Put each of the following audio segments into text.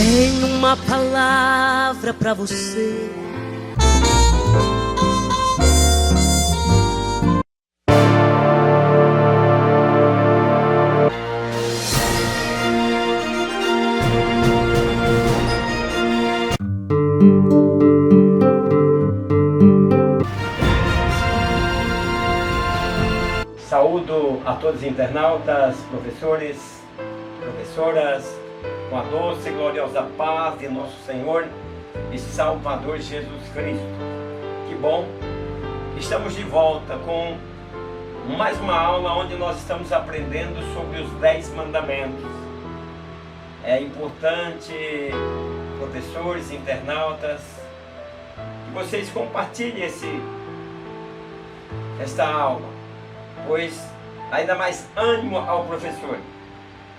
Tenho uma palavra pra você. Saúdo a todos os internautas, professores, professoras, com a doce e gloriosa paz de nosso Senhor e Salvador Jesus Cristo. Que bom! Estamos de volta com mais uma aula onde nós estamos aprendendo sobre os 10 mandamentos. É importante, professores, internautas, que vocês compartilhem esta aula, pois ainda mais ânimo ao professor.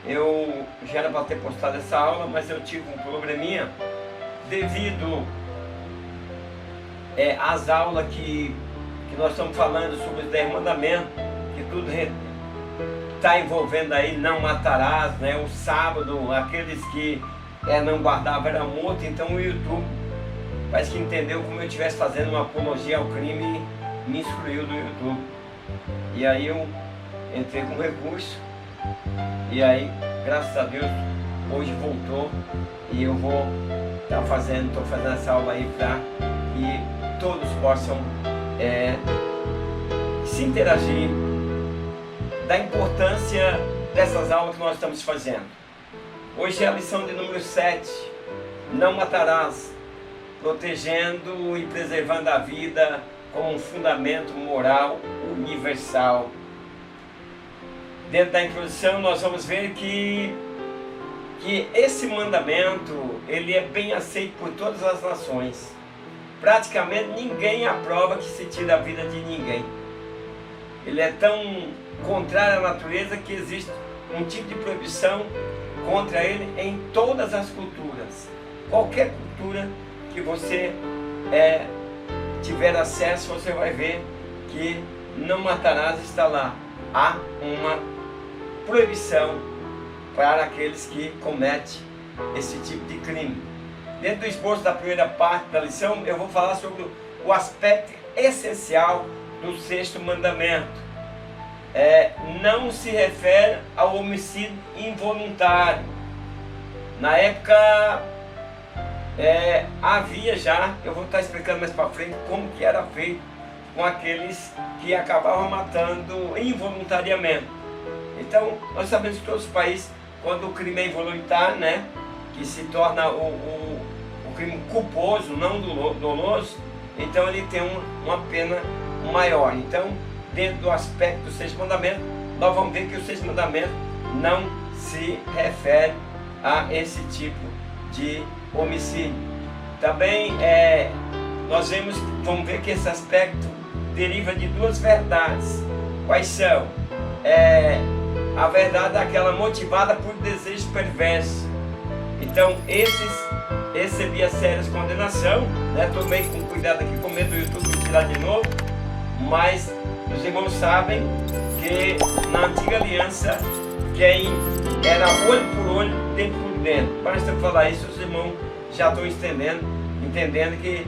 Eu já era para ter postado essa aula, mas eu tive um probleminha devido às aulas que nós estamos falando sobre os 10 mandamentos, que tudo está envolvendo aí, não matarás, né? O sábado, aqueles que não guardavam era morto. Então o YouTube parece que entendeu como eu estivesse fazendo uma apologia ao crime e me excluiu do YouTube. E aí eu entrei com recurso, e aí, graças a Deus, hoje voltou, e eu vou estou fazendo essa aula aí para que todos possam se interagir da importância dessas aulas que nós estamos fazendo. Hoje é a lição de número 7, não matarás, protegendo e preservando a vida como um fundamento moral universal. Dentro da introdução nós vamos ver que esse mandamento ele é bem aceito por todas as nações. Praticamente ninguém aprova que se tire a vida de ninguém. Ele é tão contrário à natureza que existe um tipo de proibição contra ele em todas as culturas. Qualquer cultura que você tiver acesso, você vai ver que não matarás está lá. Há uma proibição para aqueles que cometem esse tipo de crime. Dentro do esboço da primeira parte da lição, eu vou falar sobre o aspecto essencial do 6º mandamento. Não se refere ao homicídio involuntário. Na época havia já, eu vou estar explicando mais para frente como que era feito com aqueles que acabavam matando involuntariamente. Então, nós sabemos que todos os países, quando o crime é involuntário, né, que se torna o crime culposo, não doloso, então ele tem uma pena maior. Então, dentro do aspecto do 6º mandamento, nós vamos ver que o 6º mandamento não se refere a esse tipo de homicídio. Também vamos ver que esse aspecto deriva de 2 verdades. Quais são? A verdade é aquela motivada por desejo perverso. Então esses recebia sérias condenação, né? Estou bem com cuidado aqui com medo do YouTube tirar de novo, mas os irmãos sabem que na antiga aliança quem era olho por olho, dente por dente. Basta falar isso, os irmãos já estão entendendo que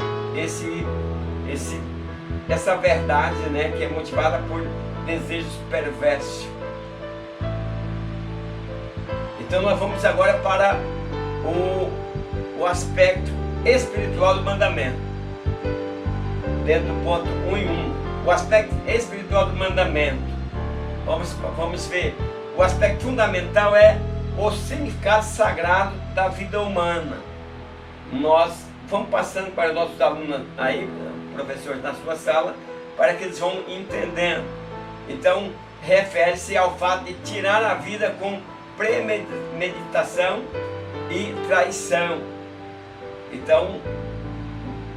essa verdade, né, que é motivada por desejos perversos. Então nós vamos agora para o aspecto espiritual do mandamento. Dentro do ponto 1 e 1, o aspecto espiritual do mandamento. Vamos ver. O aspecto fundamental é o significado sagrado da vida humana. Nós vamos passando para os nossos alunos aí, professores na sua sala, para que eles vão entendendo. Então, refere-se ao fato de tirar a vida com premeditação e traição. Então,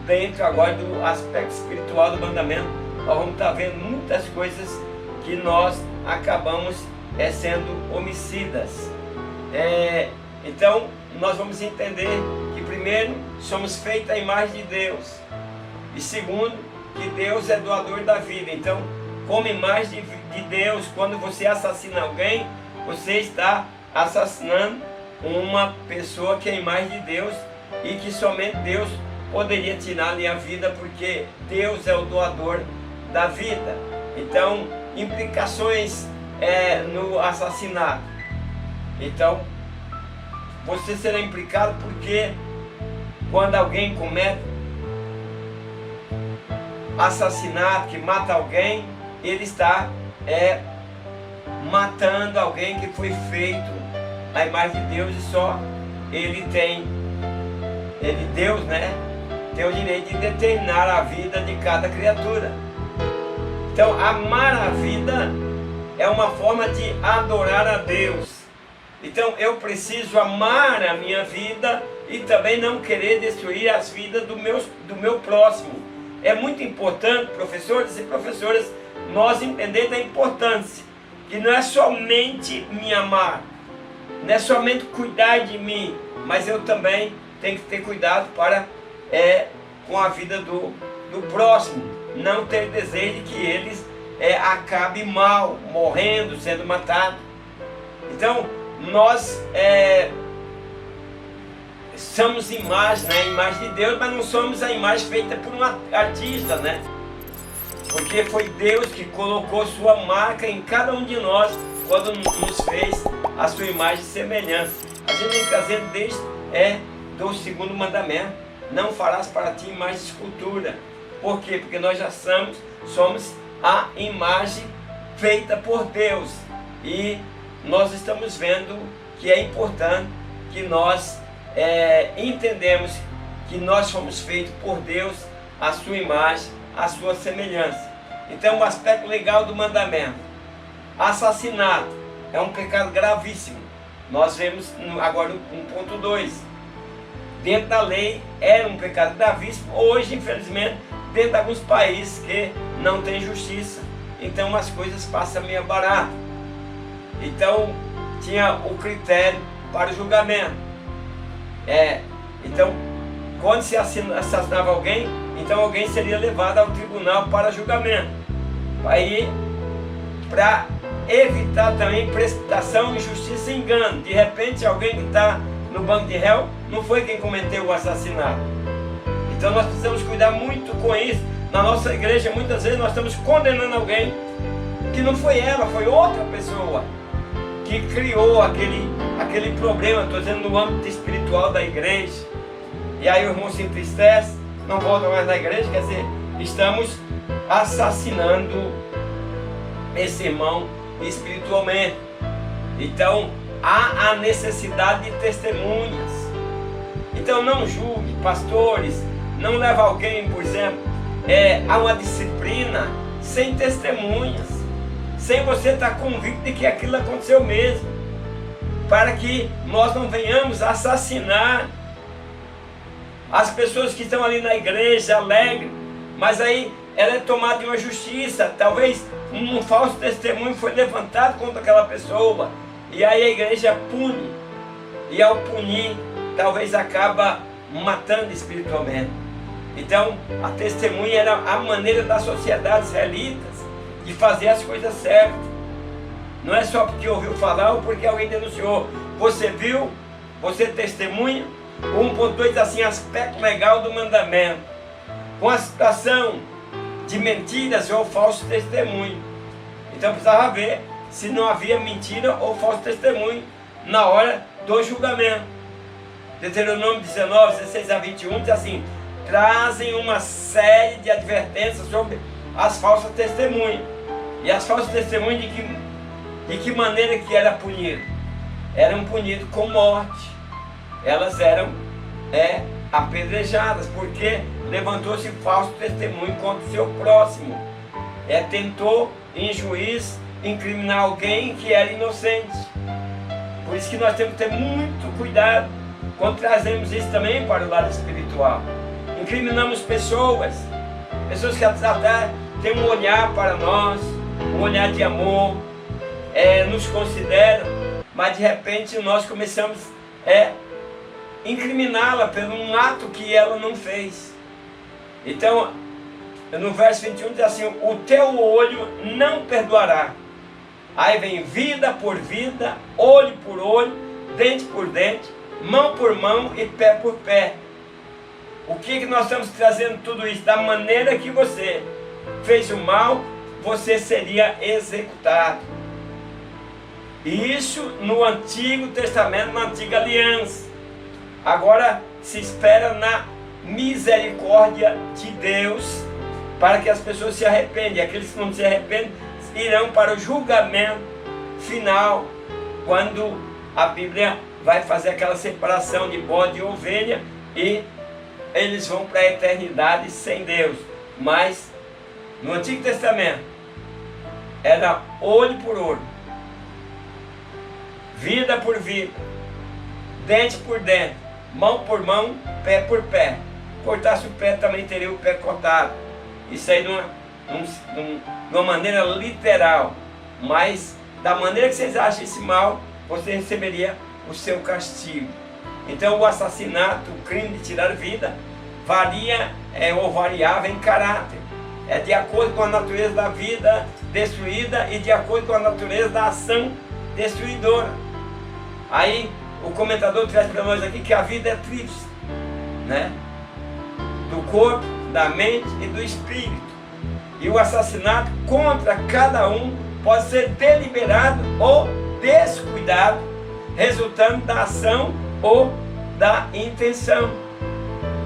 dentro agora do aspecto espiritual do mandamento, nós vamos estar vendo muitas coisas que nós acabamos sendo homicidas. Então, nós vamos entender que primeiro, somos feitos à imagem de Deus. E segundo, que Deus é doador da vida. Então, como imagem de Deus, quando você assassina alguém, você está assassinando uma pessoa que é a imagem de Deus e que somente Deus poderia tirar-lhe a vida, porque Deus é o doador da vida. Então, implicações no assassinato. Então, você será implicado porque quando alguém comete assassinato, que mata alguém, ele está matando alguém que foi feito à imagem de Deus, e só Deus, né, tem o direito de determinar a vida de cada criatura. Então, amar a vida é uma forma de adorar a Deus. Então, eu preciso amar a minha vida e também não querer destruir as vidas do meu próximo. É muito importante, professores e professoras, nós entender da importância, que não é somente me amar, não é somente cuidar de mim, mas eu também tenho que ter cuidado com a vida do próximo, não ter desejo de que eles acabem mal, morrendo, sendo matados. Então, nós somos imagem, né? Imagem de Deus, mas não somos a imagem feita por um artista, né? Porque foi Deus que colocou sua marca em cada um de nós quando nos fez a sua imagem e semelhança. A gente vem trazendo desde do segundo mandamento: não farás para ti imagem de escultura. Por quê? Porque nós já somos a imagem feita por Deus, e nós estamos vendo que é importante que nós entendemos que nós fomos feitos por Deus, a sua imagem, a sua semelhança. Então, o aspecto legal do mandamento: assassinato é um pecado gravíssimo. Nós vemos agora o 1.2. Dentro da lei era um pecado gravíssimo. Hoje, infelizmente, dentro de alguns países que não tem justiça, então as coisas passam meio barato. Então, tinha o critério para o julgamento. Então, quando se assassinava alguém, então alguém seria levado ao tribunal para julgamento. Aí, para evitar também precipitação, injustiça e engano. De repente, alguém que está no banco de réu não foi quem cometeu o assassinato. Então, nós precisamos cuidar muito com isso. Na nossa igreja, muitas vezes, nós estamos condenando alguém que não foi ela, foi outra pessoa que criou aquele problema. Estou dizendo no âmbito espiritual da igreja. E aí o irmão se entristece, não volta mais na igreja, quer dizer, estamos assassinando esse irmão espiritualmente. Então, há a necessidade de testemunhas. Então, não julgue, pastores, não leve alguém, por exemplo, a uma disciplina sem testemunhas, sem você estar convicto de que aquilo aconteceu mesmo, para que nós não venhamos assassinar as pessoas que estão ali na igreja, alegre, mas aí ela é tomada de uma justiça, talvez um falso testemunho foi levantado contra aquela pessoa, e aí a igreja pune, e ao punir, talvez acaba matando espiritualmente. Então, a testemunha era a maneira da sociedade israelitas de fazer as coisas certas. Não é só porque ouviu falar ou porque alguém denunciou. Você viu, você testemunha. O 1.2 diz assim: aspecto legal do mandamento, com a situação de mentiras ou falso testemunho. Então precisava ver se não havia mentira ou falso testemunho na hora do julgamento. Deuteronômio 19, 16 a 21 diz assim: trazem uma série de advertências sobre as falsas testemunhas. E as falsas testemunhas, de que maneira que era punido? Eram punidos com morte. Elas eram apedrejadas, porque levantou-se falso testemunho contra o seu próximo. Tentou em juiz incriminar alguém que era inocente. Por isso que nós temos que ter muito cuidado quando trazemos isso também para o lado espiritual. Incriminamos pessoas que até têm um olhar para nós, um olhar de amor, nos consideram, mas de repente nós começamos incriminá-la por um ato que ela não fez. Então, no verso 21 diz assim: o teu olho não perdoará. Aí vem vida por vida, olho por olho, dente por dente, mão por mão e pé por pé. O que nós estamos trazendo tudo isso? Da maneira que você fez o mal, você seria executado. E isso no Antigo Testamento, na Antiga Aliança. Agora se espera na misericórdia de Deus para que as pessoas se arrependam. E aqueles que não se arrependem irão para o julgamento final, quando a Bíblia vai fazer aquela separação de bode e ovelha, e eles vão para a eternidade sem Deus. Mas no Antigo Testamento era olho por olho, vida por vida, dente por dente, mão por mão, pé por pé. Cortasse o pé, também teria o pé cortado. Isso aí de uma maneira literal. Mas da maneira que vocês acham esse mal, você receberia o seu castigo. Então o assassinato, o crime de tirar vida, varia ou variava em caráter. É de acordo com a natureza da vida destruída e de acordo com a natureza da ação destruidora. Aí o comentador traz para nós aqui que a vida é tríplice, né? Do corpo, da mente e do espírito. E o assassinato contra cada um pode ser deliberado ou descuidado, resultando da ação ou da intenção.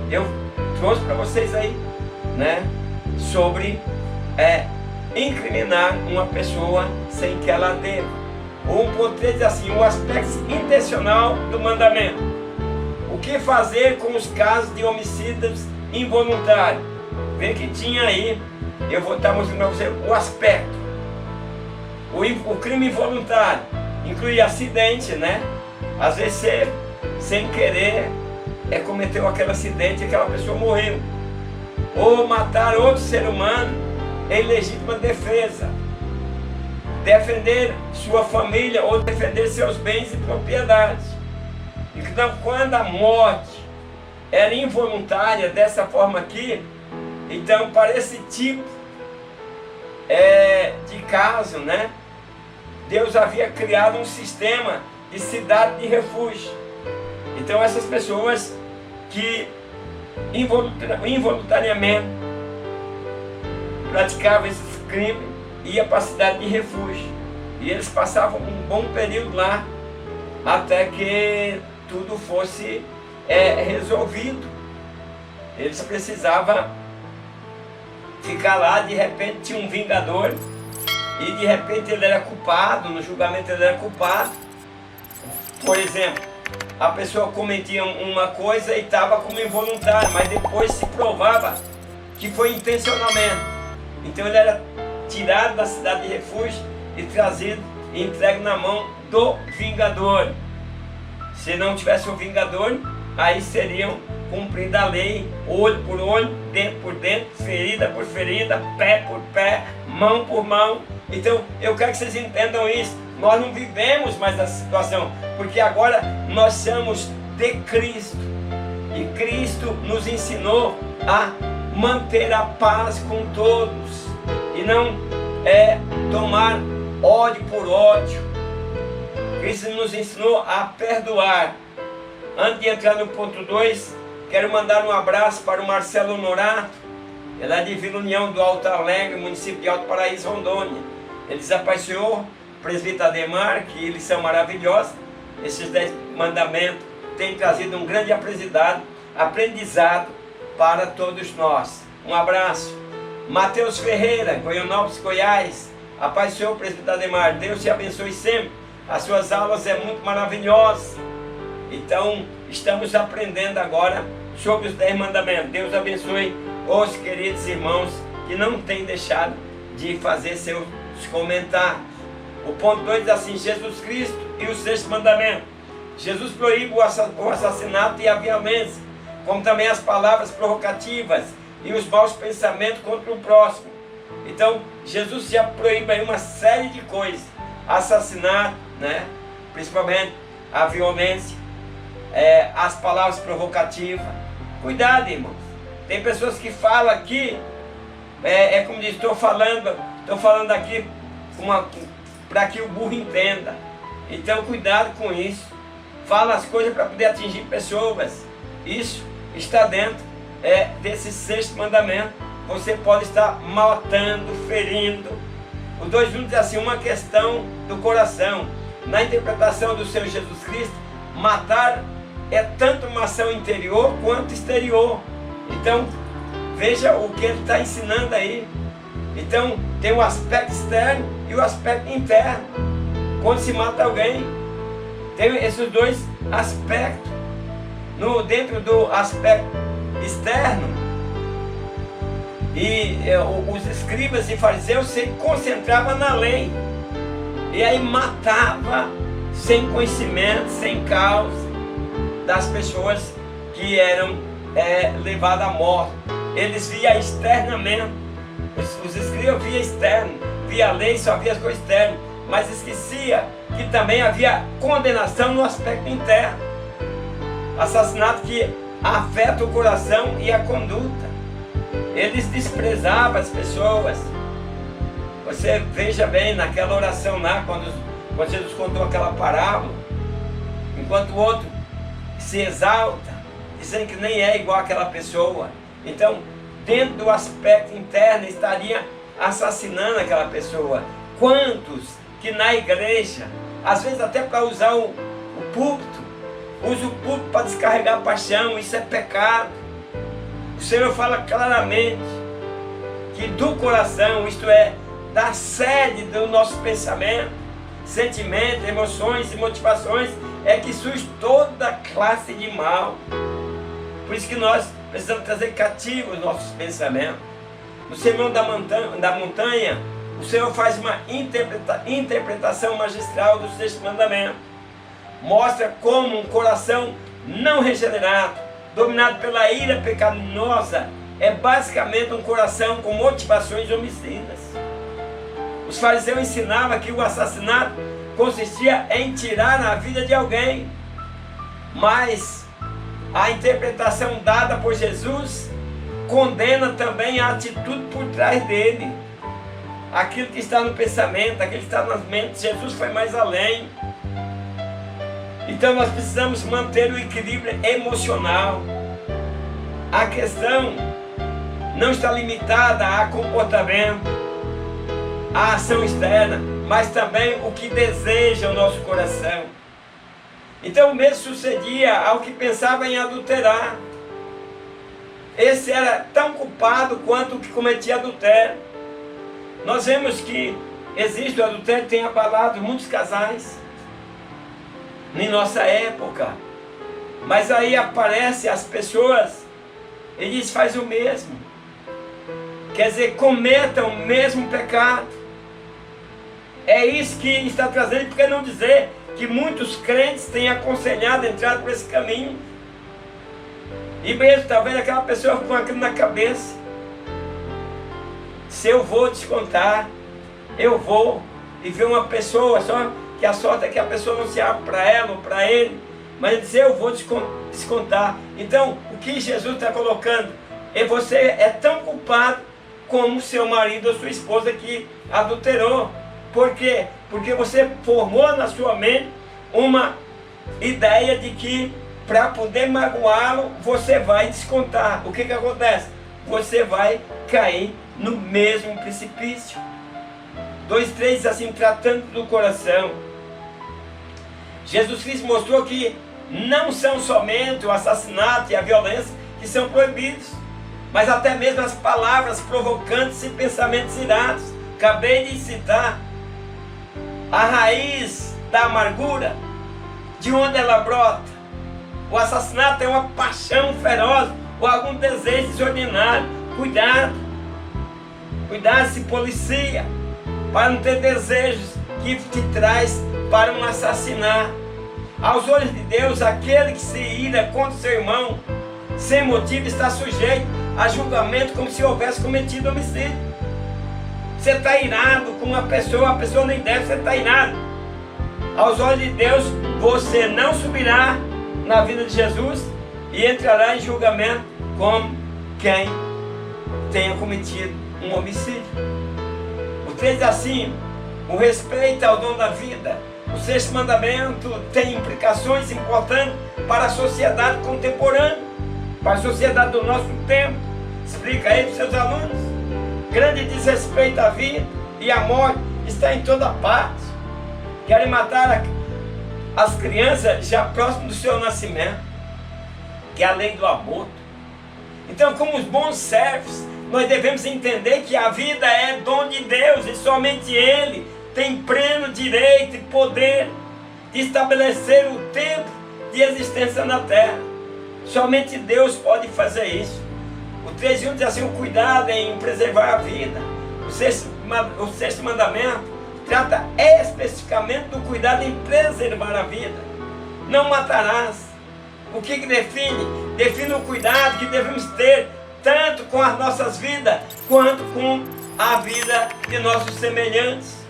Eu trouxe para vocês aí, né, sobre incriminar uma pessoa sem que ela deva. O 1.3 diz assim: o aspecto intencional do mandamento. O que fazer com os casos de homicídios involuntários? Vê que tinha aí, eu vou estar mostrando para você o aspecto. O crime involuntário inclui acidente, né? Às vezes você, sem querer, cometeu aquele acidente e aquela pessoa morreu. Ou matar outro ser humano em legítima defesa. Defender sua família ou defender seus bens e propriedades. Então, quando a morte era involuntária dessa forma aqui, então para esse tipo de caso, né, Deus havia criado um sistema de cidade de refúgio. Então essas pessoas que involuntariamente praticavam esses crimes iam para a cidade de refúgio. E eles passavam um bom período lá até que tudo fosse resolvido. Eles precisavam ficar lá. De repente tinha um vingador e de repente ele era culpado, no julgamento ele era culpado. Por exemplo, a pessoa cometia uma coisa e estava como involuntário, mas depois se provava que foi intencionalmente. Então ele era tirado da cidade de refúgio e trazido e entregue na mão do vingador. Se não tivesse um vingador, aí seriam cumprida a lei, olho por olho, dente por dente, ferida por ferida, pé por pé, mão por mão. Então eu quero que vocês entendam isso. Nós não vivemos mais essa situação, porque agora nós somos de Cristo. E Cristo nos ensinou a manter a paz com todos e não tomar ódio por ódio. Cristo nos ensinou a perdoar. Antes de entrar no ponto 2, quero mandar um abraço para o Marcelo Norato. Ele é de Vila União do Alto Alegre, município de Alto Paraíso, Rondônia. Ele diz: a Paz Senhor, presbítero Ademar, que eles são maravilhosos. Esses 10 mandamentos têm trazido um grande aprendizado para todos nós. Um abraço. Mateus Ferreira, Goianópolis, Goiás. A Paz Senhor, presbítero Ademar, Deus te abençoe sempre. As suas aulas é muito maravilhosas. Então, estamos aprendendo agora sobre os 10 mandamentos. Deus abençoe os queridos irmãos que não têm deixado de fazer seus comentários. O ponto 2 diz assim: Jesus Cristo e o 6º mandamento. Jesus proíbe o assassinato e a violência, como também as palavras provocativas e os maus pensamentos contra o próximo. Então, Jesus já proíbe aí uma série de coisas. Assassinato, né? Principalmente a violência, as palavras provocativas. Cuidado, irmãos. Tem pessoas que falam aqui, como diz, estou falando aqui para que o burro entenda. Então cuidado com isso. fala as coisas para poder atingir pessoas. Isso está dentro desse sexto mandamento. Você pode estar matando, ferindo. O 2:1 diz assim, uma questão do coração. Na interpretação do Senhor Jesus Cristo, matar é tanto uma ação interior quanto exterior. Então, veja o que ele está ensinando aí. Então, tem o aspecto externo e o aspecto interno. Quando se mata alguém, tem esses dois aspectos. Dentro do aspecto externo, e os escribas e fariseus se concentravam na lei, e aí matava sem conhecimento, sem causa, das pessoas que eram levadas à morte. Eles via externamente, os escribas via externo, via a lei, só via as coisas externas, mas esquecia que também havia condenação no aspecto interno, assassinato que afeta o coração e a conduta. Eles desprezavam as pessoas. Você veja bem naquela oração lá, quando Jesus contou aquela parábola, enquanto o outro se exalta, dizendo que nem é igual àquela pessoa. Então, dentro do aspecto interno, estaria assassinando aquela pessoa. Quantos que na igreja, às vezes até para usar o púlpito, usa o púlpito para descarregar a paixão, isso é pecado. O Senhor fala claramente que do coração, isto é, da sede do nosso pensamento, sentimentos, emoções e motivações, é que surge toda classe de mal. Por isso que nós precisamos trazer cativos os nossos pensamentos. No Sermão da Montanha, o Senhor faz uma interpretação magistral do sexto mandamento. Mostra como um coração não regenerado, dominado pela ira pecaminosa, é basicamente um coração com motivações homicidas. Os fariseus ensinavam que o assassinato consistia em tirar a vida de alguém, mas a interpretação dada por Jesus condena também a atitude por trás dele, aquilo que está no pensamento, aquilo que está nas mentes. Jesus foi mais além. Então nós precisamos manter o equilíbrio emocional. A questão não está limitada a comportamento, a ação externa, mas também o que deseja o nosso coração. Então o mesmo sucedia ao que pensava em adulterar. Esse era tão culpado quanto o que cometia adultério. Nós vemos que existe o adultério, tem abalado muitos casais em nossa época, mas aí aparecem as pessoas e diz, faz o mesmo, quer dizer, cometam o mesmo pecado. É isso que está trazendo. Por que não dizer que muitos crentes têm aconselhado a entrar por esse caminho, e mesmo talvez aquela pessoa com aquilo na cabeça, se eu vou descontar, eu vou, e ver uma pessoa só, que a sorte é que a pessoa não se abre para ela ou para ele, mas ele diz, eu vou descontar. Então, o que Jesus está colocando, você é tão culpado como seu marido ou sua esposa que adulterou. Por quê? Porque você formou na sua mente uma ideia de que para poder magoá-lo, você vai descontar. O que acontece? Você vai cair no mesmo precipício. 2:3 diz assim, tratando do coração. Jesus Cristo mostrou que não são somente o assassinato e a violência que são proibidos, mas até mesmo as palavras provocantes e pensamentos irados. Acabei de citar a raiz da amargura, de onde ela brota. O assassinato é uma paixão feroz ou algum desejo desordinário. Cuidado, se policia para não ter desejos que te traz para um assassinato. Aos olhos de Deus, aquele que se ira contra seu irmão sem motivo está sujeito a julgamento como se houvesse cometido homicídio. Você está irado com uma pessoa, a pessoa nem deve, você está irado. Aos olhos de Deus, você não subirá na vida de Jesus e entrará em julgamento como quem tenha cometido um homicídio. O 3 diz assim, o respeito ao dono da vida O sexto mandamento tem implicações importantes para a sociedade contemporânea, para a sociedade do nosso tempo. Explica aí para os seus alunos. Grande desrespeito à vida e à morte está em toda parte. Querem matar as crianças já próximo do seu nascimento, que é a lei do aborto. Então, como os bons servos, nós devemos entender que a vida é dom de Deus e somente Ele tem pleno direito e poder de estabelecer o tempo de existência na terra. Somente Deus pode fazer isso. O 3:1 diz assim: o cuidado em preservar a vida. O sexto mandamento trata especificamente do cuidado em preservar a vida. Não matarás. O que define? Define o cuidado que devemos ter tanto com as nossas vidas quanto com a vida de nossos semelhantes.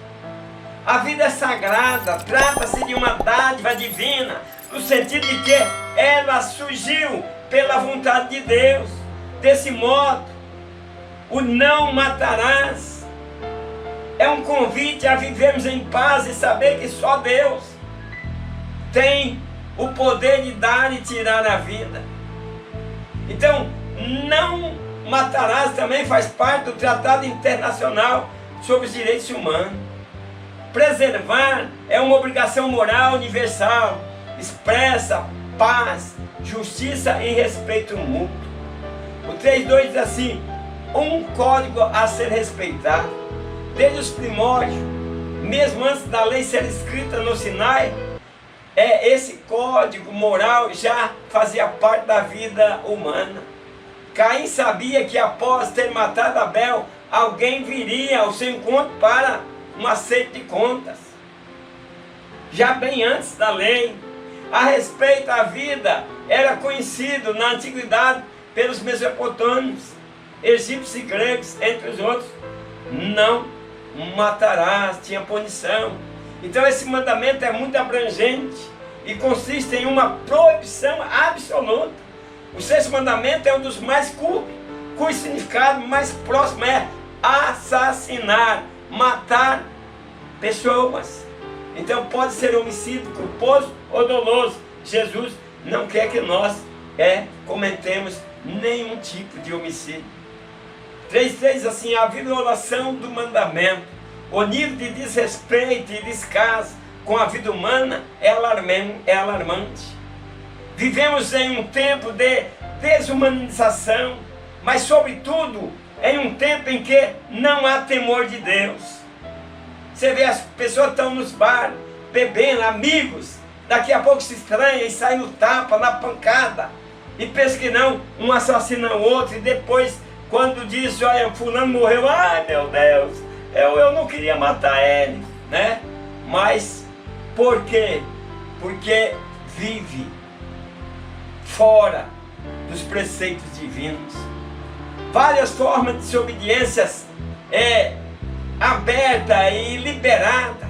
A vida é sagrada, trata-se de uma dádiva divina, no sentido de que ela surgiu pela vontade de Deus. Desse modo, o não matarás é um convite a vivermos em paz e saber que só Deus tem o poder de dar e tirar a vida. Então, não matarás também faz parte do Tratado Internacional sobre os Direitos Humanos. Preservar é uma obrigação moral universal, expressa paz, justiça e respeito mútuo. O 3:2 diz assim: um código a ser respeitado. Desde os primórdios, mesmo antes da lei ser escrita no Sinai, esse código moral já fazia parte da vida humana. Caim sabia que após ter matado Abel, alguém viria ao seu encontro para um acerto de contas. Já bem antes da lei, a respeito à vida, era conhecido na antiguidade pelos mesopotâmios, egípcios e gregos, entre os outros. Não matarás, tinha punição. Então esse mandamento é muito abrangente e consiste em uma proibição absoluta. O sexto mandamento é um dos mais curtos, cujo significado mais próximo é assassinar, matar pessoas. Então pode ser homicídio culposo ou doloso. Jesus não quer que nós cometemos nenhum tipo de homicídio. 3:3 assim: a violação do mandamento, o nível de desrespeito e descaso com a vida humana é alarmante. Vivemos em um tempo de desumanização, mas sobretudo em um tempo em que não há temor de Deus. Você vê, as pessoas estão nos bares, bebendo, amigos, daqui a pouco se estranha e sai no tapa, na pancada, e pensa que não, um assassina o outro, e depois, quando diz: olha, fulano morreu, ai meu Deus, eu não queria matar ele, né? Mas, por quê? Porque vive fora dos preceitos divinos. Várias formas de desobediências aberta e liberada,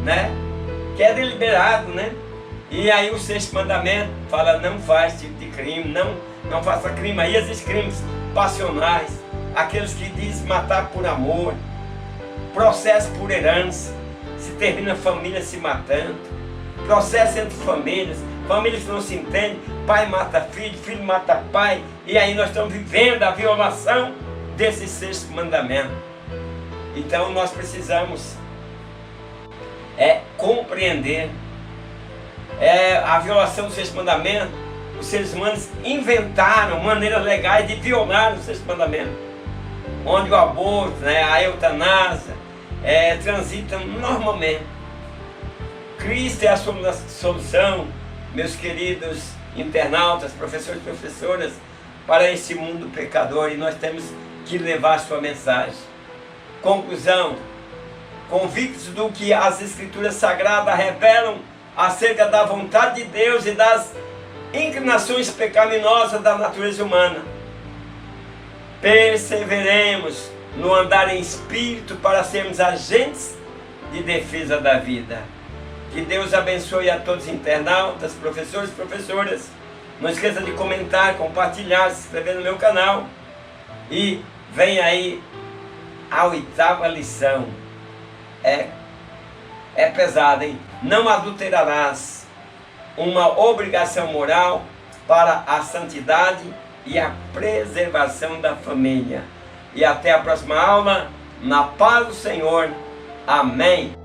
né? Que é deliberado, né? E aí o sexto mandamento fala: não faz tipo de crime, não faça crime. Aí existem crimes passionais, aqueles que dizem matar por amor, processo por herança, se termina a família se matando, processo entre famílias que não se entendem, pai mata filho, filho mata pai, e aí nós estamos vivendo a violação desse sexto mandamento. Então nós precisamos compreender a violação do sexto mandamento. Os seres humanos inventaram maneiras legais de violar o sexto mandamento, onde o aborto, a eutanásia transitam normalmente. Cristo é a solução, meus queridos internautas, professores e professoras, para esse mundo pecador, e nós temos que levar a sua mensagem. Conclusão: convictos do que as Escrituras Sagradas revelam acerca da vontade de Deus e das inclinações pecaminosas da natureza humana, perseveremos no andar em espírito para sermos agentes de defesa da vida. Que Deus abençoe a todos os internautas, professores e professoras. Não esqueça de comentar, compartilhar, se inscrever no meu canal. E vem aí a 8ª lição. É pesada, hein? Não adulterarás, uma obrigação moral para a santidade e a preservação da família. E até a próxima aula, na paz do Senhor. Amém.